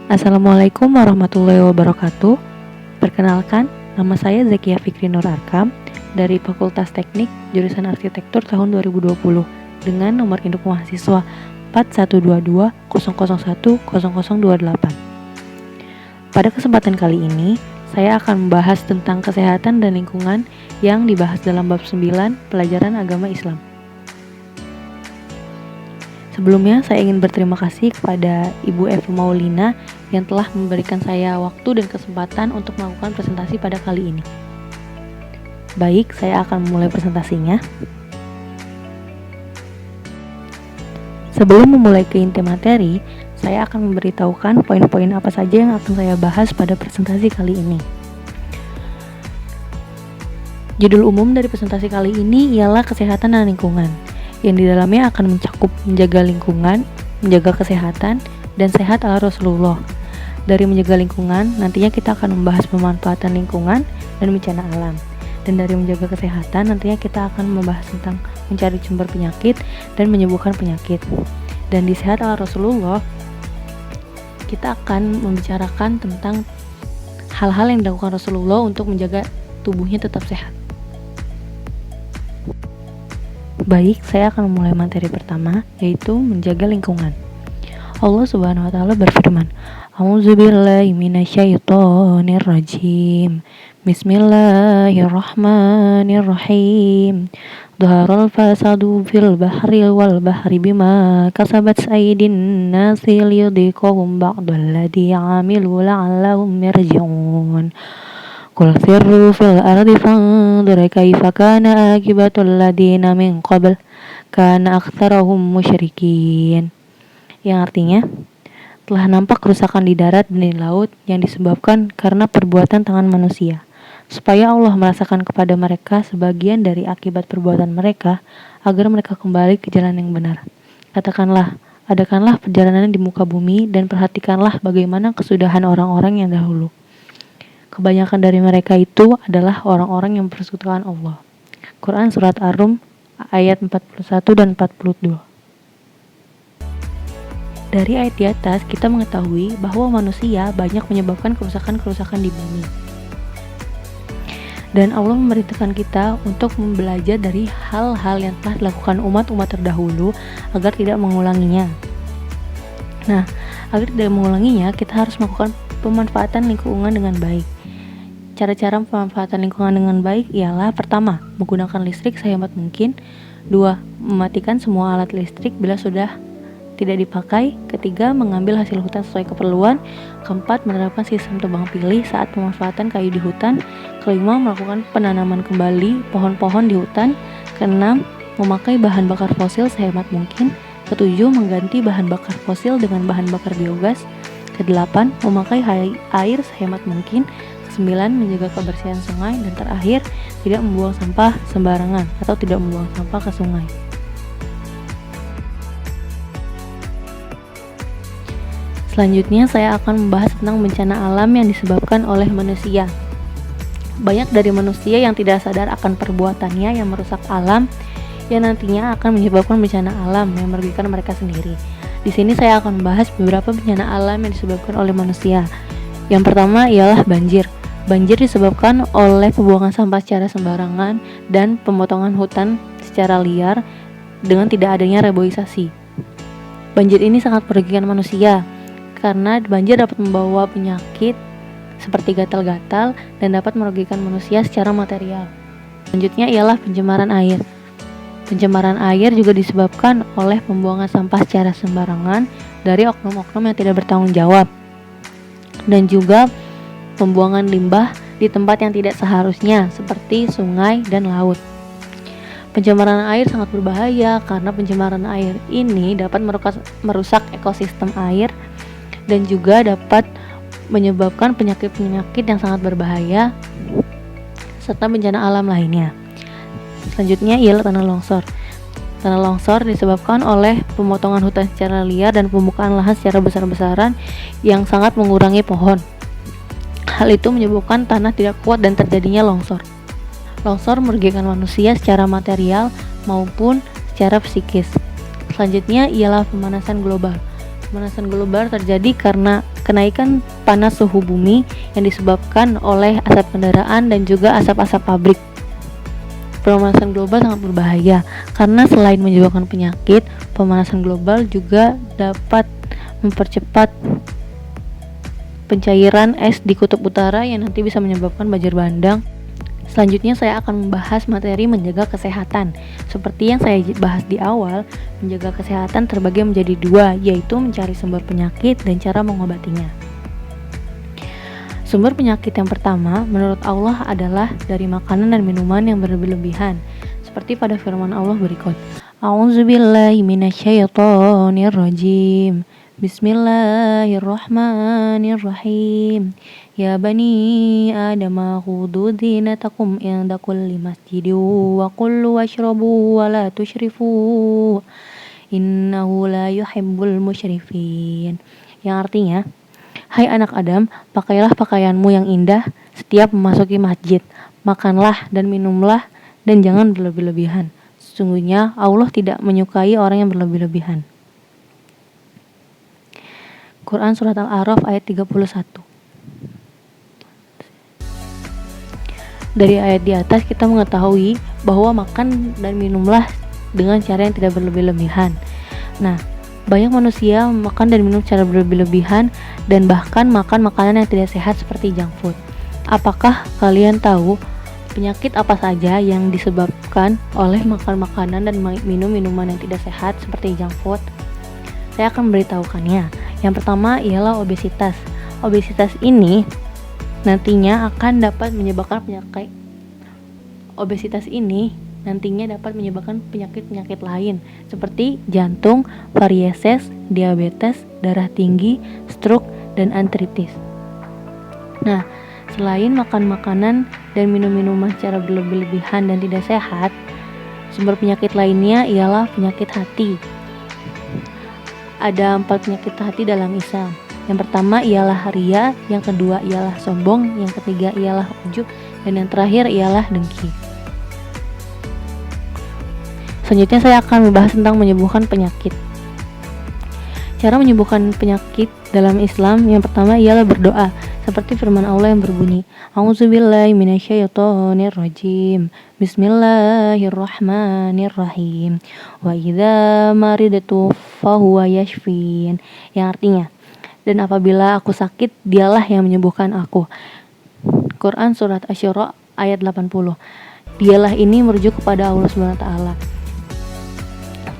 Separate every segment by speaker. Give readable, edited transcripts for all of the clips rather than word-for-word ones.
Speaker 1: Assalamualaikum warahmatullahi wabarakatuh. Perkenalkan, nama saya Zakia Fikri Nur Arkam dari Fakultas Teknik Jurusan Arsitektur tahun 2020 dengan nomor induk mahasiswa 412200100028. Pada kesempatan kali ini, saya akan membahas tentang kesehatan dan lingkungan yang dibahas dalam bab 9 pelajaran agama Islam. Sebelumnya, saya ingin berterima kasih kepada Ibu Eva Maulina yang telah memberikan saya waktu dan kesempatan untuk melakukan presentasi pada kali ini. Baik, saya akan memulai presentasinya. Sebelum memulai ke inti materi, saya akan memberitahukan poin-poin apa saja yang akan saya bahas pada presentasi kali ini. Judul umum dari presentasi kali ini ialah kesehatan dan lingkungan, yang di dalamnya akan mencakup menjaga lingkungan, menjaga kesehatan, dan sehat ala Rasulullah. Dari menjaga lingkungan, nantinya kita akan membahas pemanfaatan lingkungan dan bencana alam. Dan dari menjaga kesehatan, nantinya kita akan membahas tentang mencari sumber penyakit dan menyembuhkan penyakit. Dan di sehat ala Rasulullah, kita akan membicarakan tentang hal-hal yang dilakukan Rasulullah untuk menjaga tubuhnya tetap sehat. Baik, saya akan memulai materi pertama, yaitu menjaga lingkungan. Allah Subhanahu wa taala berfirman, A'udzubillahi minasyaitonirrajim. Bismillahirrahmanirrahim. Dhaharal fasadu fil bahri wal bahri bima kasabat aydin nasi liyudhiqahum ba'dalladzi 'amilu la'allahum yarji'un. Qul sirru fil ardi fanzur kaifa kana akibatul ladina min qabl kana aktsarahum musyrikin. Yang artinya, telah nampak kerusakan di darat dan di laut yang disebabkan karena perbuatan tangan manusia, supaya Allah merasakan kepada mereka sebagian dari akibat perbuatan mereka, agar mereka kembali ke jalan yang benar. Katakanlah, adakanlah perjalanan di muka bumi dan perhatikanlah bagaimana kesudahan orang-orang yang dahulu. Kebanyakan dari mereka itu adalah orang-orang yang mempersekutukan Allah. Quran Surat Ar-Rum ayat 41 dan 42. Dari ayat di atas, kita mengetahui bahwa manusia banyak menyebabkan kerusakan-kerusakan di bumi. Dan Allah memerintahkan kita untuk belajar dari hal-hal yang telah dilakukan umat-umat terdahulu agar tidak mengulanginya. Nah, agar tidak mengulanginya, kita harus melakukan pemanfaatan lingkungan dengan baik. Cara-cara pemanfaatan lingkungan dengan baik ialah: pertama, menggunakan listrik sehemat mungkin. 2. Mematikan semua alat listrik bila sudah tidak dipakai. Ketiga, mengambil hasil hutan sesuai keperluan. Keempat, menerapkan sistem tebang pilih saat pemanfaatan kayu di hutan. Kelima, melakukan penanaman kembali pohon-pohon di hutan. Keenam, memakai bahan bakar fosil sehemat mungkin. Ketujuh, mengganti bahan bakar fosil dengan bahan bakar biogas. Kedelapan, memakai air sehemat mungkin. 9. Menjaga kebersihan sungai. Dan terakhir, tidak membuang sampah sembarangan atau tidak membuang sampah ke sungai. Selanjutnya, saya akan membahas tentang bencana alam yang disebabkan oleh manusia. Banyak dari manusia yang tidak sadar akan perbuatannya yang merusak alam, yang nantinya akan menyebabkan bencana alam yang merugikan mereka sendiri. Di sini saya akan membahas beberapa bencana alam yang disebabkan oleh manusia. Yang pertama ialah banjir. Banjir disebabkan oleh pembuangan sampah secara sembarangan dan pemotongan hutan secara liar dengan tidak adanya reboisasi. Banjir ini sangat merugikan manusia karena banjir dapat membawa penyakit seperti gatal-gatal dan dapat merugikan manusia secara material. Selanjutnya ialah pencemaran air. Pencemaran air juga disebabkan oleh pembuangan sampah secara sembarangan dari oknum-oknum yang tidak bertanggung jawab, dan juga pembuangan limbah di tempat yang tidak seharusnya seperti sungai dan laut. Pencemaran air sangat berbahaya karena pencemaran air ini dapat merusak ekosistem air dan juga dapat menyebabkan penyakit-penyakit yang sangat berbahaya serta bencana alam lainnya. Selanjutnya ialah tanah longsor. Tanah longsor disebabkan oleh pemotongan hutan secara liar dan pembukaan lahan secara besar-besaran yang sangat mengurangi pohon. Hal itu menyebabkan tanah tidak kuat dan terjadinya longsor. Longsor merugikan manusia secara material maupun secara psikis. Selanjutnya ialah pemanasan global. Pemanasan global terjadi karena kenaikan panas suhu bumi yang disebabkan oleh asap kendaraan dan juga asap-asap pabrik. Pemanasan global sangat berbahaya karena selain menyebabkan penyakit, pemanasan global juga dapat mempercepat pencairan es di kutub utara yang nanti bisa menyebabkan banjir bandang. Selanjutnya saya akan membahas materi menjaga kesehatan. Seperti yang saya bahas di awal, menjaga kesehatan terbagi menjadi dua, yaitu mencari sumber penyakit dan cara mengobatinya. Sumber penyakit yang pertama menurut Allah adalah dari makanan dan minuman yang berlebihan, seperti pada firman Allah berikut. A'udzubillahi minasyaitonirrajim. Bismillahirrahmanirrahim. Ya bani Adam khudhu zinatakum inda kulli masjidin wa kullu washrabu wa la tusyrifu innahu la yuhibbul musyrifin. Yang artinya, hai anak Adam, pakailah pakaianmu yang indah setiap memasuki masjid. Makanlah dan minumlah dan jangan berlebih-lebihan. Sesungguhnya Allah tidak menyukai orang yang berlebih-lebihan. Quran Surat Al-A'raf ayat 31. Dari ayat di atas kita mengetahui bahwa makan dan minumlah dengan cara yang tidak berlebih-lebihan. Nah, banyak manusia makan dan minum secara berlebih-lebihan dan bahkan makan makanan yang tidak sehat seperti junk food. Apakah kalian tahu penyakit apa saja yang disebabkan oleh makan makanan dan minum minuman yang tidak sehat seperti junk food? Saya akan memberitahukannya. Yang pertama ialah obesitas. Obesitas ini nantinya dapat menyebabkan penyakit lain seperti jantung, varieses, diabetes, darah tinggi, stroke, dan artritis. Nah, selain makan makanan dan minum minuman secara berlebih-lebihan dan tidak sehat, sumber penyakit lainnya ialah penyakit hati. Ada 4 penyakit hati dalam Islam. Yang pertama ialah ria, yang kedua ialah sombong, yang ketiga ialah ujub, dan yang terakhir ialah dengki. Selanjutnya saya akan membahas tentang menyembuhkan penyakit. Cara menyembuhkan penyakit dalam Islam yang pertama ialah berdoa, seperti firman Allah yang berbunyi, A'udzubillahi minasyaitonirrajim. Bismillahirrahmanirrahim. Wa idza maridtu fahuwa yashfin. Yang artinya, dan apabila aku sakit, dialah yang menyembuhkan aku. Quran Surat Asy-Syura ayat 80. Dialah ini merujuk kepada Allah SWT.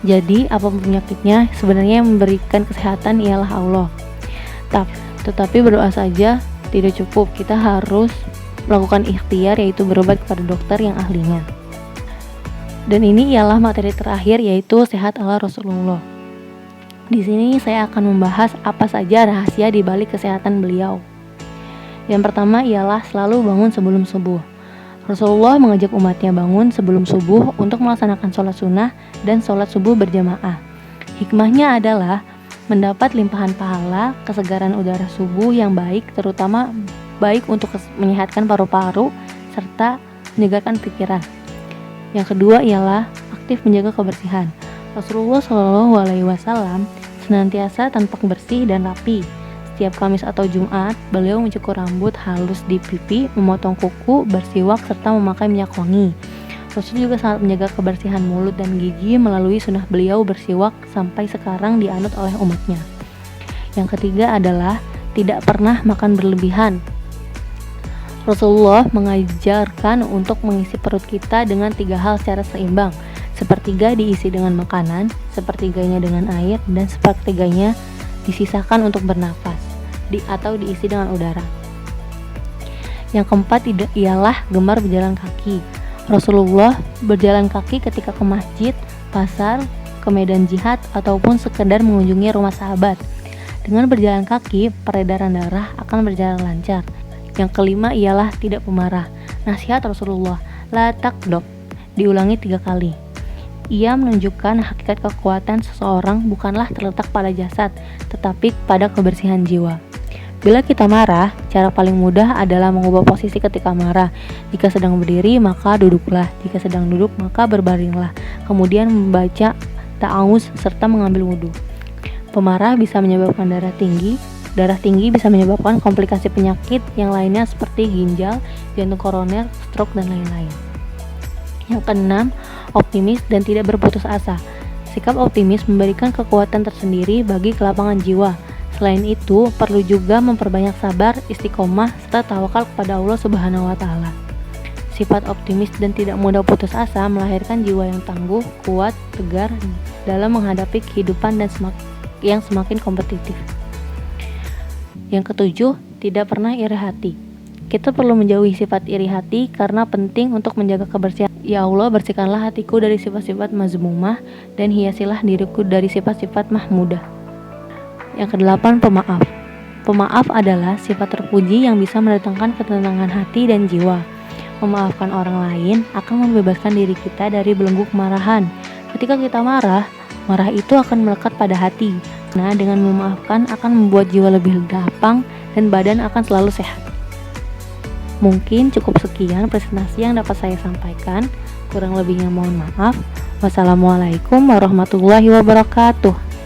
Speaker 1: Jadi, apapun penyakitnya, sebenarnya yang memberikan kesehatan ialah Allah. Tetapi berdoa saja tidak cukup. Kita harus melakukan ikhtiar, yaitu berobat kepada dokter yang ahlinya. Dan ini ialah materi terakhir, yaitu sehat ala Rasulullah. Di sini saya akan membahas apa saja rahasia di balik kesehatan beliau. Yang pertama ialah selalu bangun sebelum subuh. Rasulullah mengajak umatnya bangun sebelum subuh untuk melaksanakan sholat sunnah dan sholat subuh berjamaah. Hikmahnya adalah mendapat limpahan pahala, kesegaran udara subuh yang baik, terutama baik untuk menyehatkan paru-paru serta menyegarkan pikiran. Yang kedua ialah aktif menjaga kebersihan. Rasulullah SAW senantiasa tampak bersih dan rapi. Setiap Kamis atau Jumat, beliau mencukur rambut halus di pipi, memotong kuku, bersiwak, serta memakai minyak wangi. Rasul juga sangat menjaga kebersihan mulut dan gigi melalui sunnah beliau bersiwak sampai sekarang dianut oleh umatnya. Yang ketiga adalah tidak pernah makan berlebihan. Rasulullah mengajarkan untuk mengisi perut kita dengan 3 hal secara seimbang. Sepertiga diisi dengan makanan, sepertiganya dengan air, dan sepertiganya disisakan untuk bernafas atau diisi dengan udara. Yang keempat ialah gemar berjalan kaki. Rasulullah berjalan kaki ketika ke masjid, pasar, ke medan jihad, ataupun sekedar mengunjungi rumah sahabat. Dengan berjalan kaki, peredaran darah akan berjalan lancar. Yang kelima ialah tidak pemarah. Nasihat Rasulullah, la takdob, diulangi 3 kali. Ia menunjukkan hakikat kekuatan seseorang bukanlah terletak pada jasad, tetapi pada kebersihan jiwa. Bila kita marah, cara paling mudah adalah mengubah posisi ketika marah. Jika sedang berdiri, maka duduklah. Jika sedang duduk, maka berbaringlah. Kemudian membaca ta'awuz serta mengambil wudhu. Pemarah bisa menyebabkan darah tinggi, Darah tinggi bisa menyebabkan komplikasi penyakit yang lainnya seperti ginjal, jantung koroner, stroke, dan lain-lain. Yang keenam, optimis dan tidak berputus asa. Sikap optimis memberikan kekuatan tersendiri bagi kelapangan jiwa. Selain itu, perlu juga memperbanyak sabar, istiqomah, serta tawakal kepada Allah Subhanahu wa Ta'ala. Sifat optimis dan tidak mudah putus asa melahirkan jiwa yang tangguh, kuat, tegar dalam menghadapi kehidupan dan yang semakin kompetitif. Yang ketujuh, tidak pernah iri hati. Kita perlu menjauhi sifat iri hati karena penting untuk menjaga kebersihan. Ya Allah, bersihkanlah hatiku dari sifat-sifat mazmumah dan hiasilah diriku dari sifat-sifat mahmudah. Yang kedelapan, pemaaf. Pemaaf adalah sifat terpuji yang bisa mendatangkan ketenangan hati dan jiwa. Memaafkan orang lain akan membebaskan diri kita dari belenggu kemarahan. Ketika kita marah itu akan melekat pada hati. Nah, dengan memaafkan akan membuat jiwa lebih lapang dan badan akan selalu sehat. Mungkin cukup sekian presentasi yang dapat saya sampaikan. Kurang lebihnya mohon maaf. Wassalamualaikum warahmatullahi wabarakatuh.